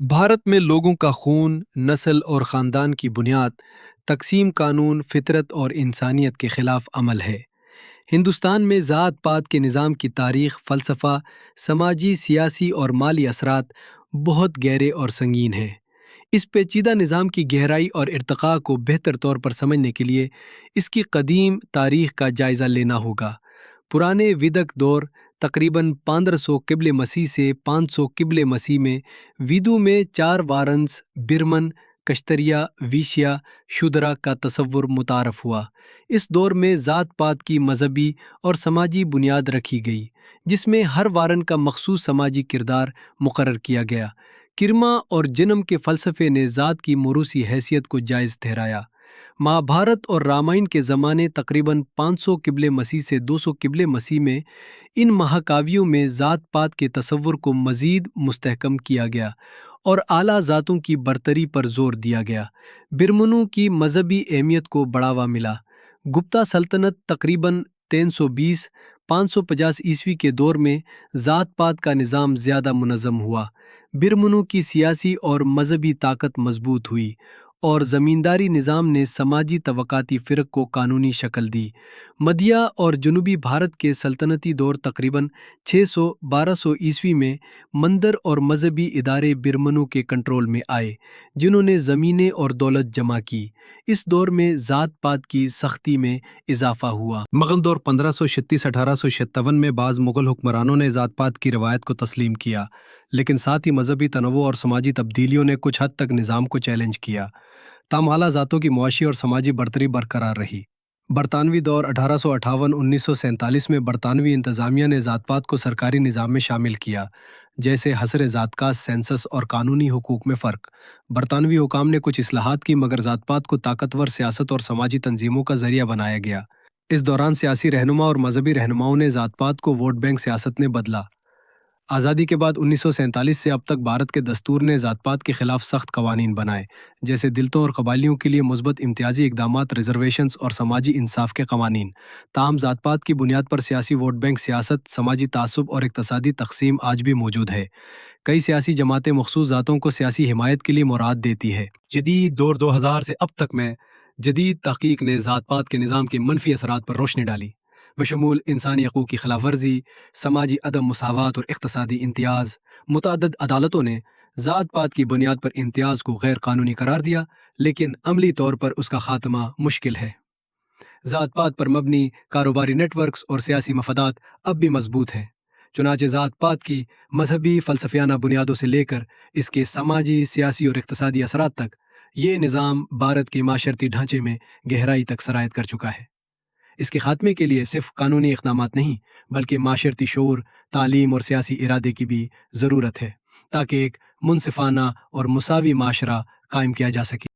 भारत में लोगों का खून, नस्ल और ख़ानदान की बुनियाद तकसीम कानून, फितरत और इंसानियत के ख़िलाफ़ अमल है। हिंदुस्तान में ज़ात पात के निज़ाम की तारीख़, फ़लसफ़ा, समाजी, सियासी और माली असरात बहुत गहरे और संगीन हैं। इस पेचीदा निज़ाम की गहराई और इर्तिक़ा को बेहतर तौर पर समझने के लिए इसकी कदीम तारीख़ का जायज़ा लेना होगा। पुराने विदक दौर तकरीबन 1500 किबले मसीह से 500 किबले मसीह में विदु में चार वारंस बिरमन, कश्तरिया, विशिया, शुद्रा का तसव्वुर मुतारफ़ हुआ। इस दौर में ज़ात पात की मजहबी और समाजी बुनियाद रखी गई, जिसमें हर वारन का मखसूस समाजी किरदार मुकर्रर किया गया। किरमा और जन्म के फ़लसफ़े ने ज़ात की मोरूसी हैसियत को जायज़ ठहराया। महाभारत और रामायण के ज़माने तकरीबन 500 किबले मसीह से 200 किबले मसीह में इन महाकाव्यों में ज़ात पात के तसव्वुर को मज़ीद मुस्तहकम किया गया और आला ज़ातों की बरतरी पर जोर दिया गया। बिरमनों की मजहबी अहमियत को बढ़ावा मिला। गुप्ता सल्तनत तकरीबन 320-550 ईस्वी के दौर में ज़ात पात का निज़ाम ज़्यादा मुनज़्ज़म हुआ। बिरमनों की सियासी और मजहबी ताकत मजबूत हुई और ज़मींदारी निज़ाम ने समाजी तवक़ाती फ़िरक़ को कानूनी शक्ल दी। मध्य और जनूबी भारत के सल्तनती दौर तकरीबन 600-1200 ईस्वी में मंदिर और मजहबी इदारे बिरमनों के कंट्रोल में आए, जिन्होंने ज़मीनें और दौलत जमा की। इस दौर में ज़ात पात की सख्ती में इजाफा हुआ। मुग़ल दौर 1536-1857 में बाज़ मुग़ल हुक्मरानों ने ज़ात पात की रवायत को तस्लीम किया, लेकिन साथ ही मजहबी तनव्वुर और समाजी तब्दीलियों ने कुछ हद तक निज़ाम को चैलेंज किया। ताहम आला ज़ातों की मुआशी और समाजी बरतरी बरकरार रही। बरतानवी दौर 1858-1947 में बरतानवी इंतज़ामिया ने ज़ात पात को सरकारी निज़ाम में शामिल किया, जैसे हसर ज़ात का सेंसस और कानूनी हुकूक में फ़र्क। बरतानवी हुकाम ने कुछ इस्लाहात की, मगर ज़ात पात को ताकतवर सियासत और समाजी तंजीमों का ज़रिया बनाया गया। इस दौरान सियासी रहनुमा और मजहबी रहनुमाओं ने ज़ात पात को वोट बैंक सियासत ने बदला। आज़ादी के बाद 1947 से अब तक भारत के दस्तूर ने ज़ात पात के ख़िलाफ़ सख्त कवानीन बनाए, जैसे दलितों और कबायलियों के लिए मुस्बत इम्तियाजी इक़दामात, रिजर्वेशंस और समाजी इंसाफ के कवानीन। ताहम ज़ात पात की बुनियाद पर सियासी वोट बैंक सियासत, समाजी तासुब और इक़्तिसादी तक़सीम आज भी मौजूद है। कई सियासी जमातें मखसूस ज़ातों को सियासी हिमायत के लिए मुराद देती है। जदीद दौर 2000 से अब तक में जदीद तहक़ीक़ ने ज़ात पात के निज़ाम के मनफी असरात पर रोशनी डाली, बशमूल इंसानी हक़ूक़ की खिलाफ वर्जी, समाजी अदम मुसावात और इक़्तिसादी इम्तियाज़। मुतअद्दिद अदालतों ने ज़ात पात की बुनियाद पर इम्तियाज़ को गैर कानूनी करार दिया, लेकिन अमली तौर पर उसका ख़ात्मा मुश्किल है। ज़ात पात पर मबनी कारोबारी नेटवर्क्स और सियासी मफादात अब भी मजबूत हैं। चुनांचे ज़ात पात की मजहबी फ़लसफ़ियाना बुनियादों से लेकर इसके समाजी, सियासी और इक़्तिसादी असरात तक, ये निज़ाम भारत के माशरती ढांचे में गहराई तक सरायत कर चुका है। इसके खात्मे के लिए सिर्फ कानूनी इक़दामात नहीं, बल्कि माशरती शऊर, तालीम और सियासी इरादे की भी ज़रूरत है, ताकि एक मुनसिफ़ाना और मुसावी माशरा कायम किया जा सके।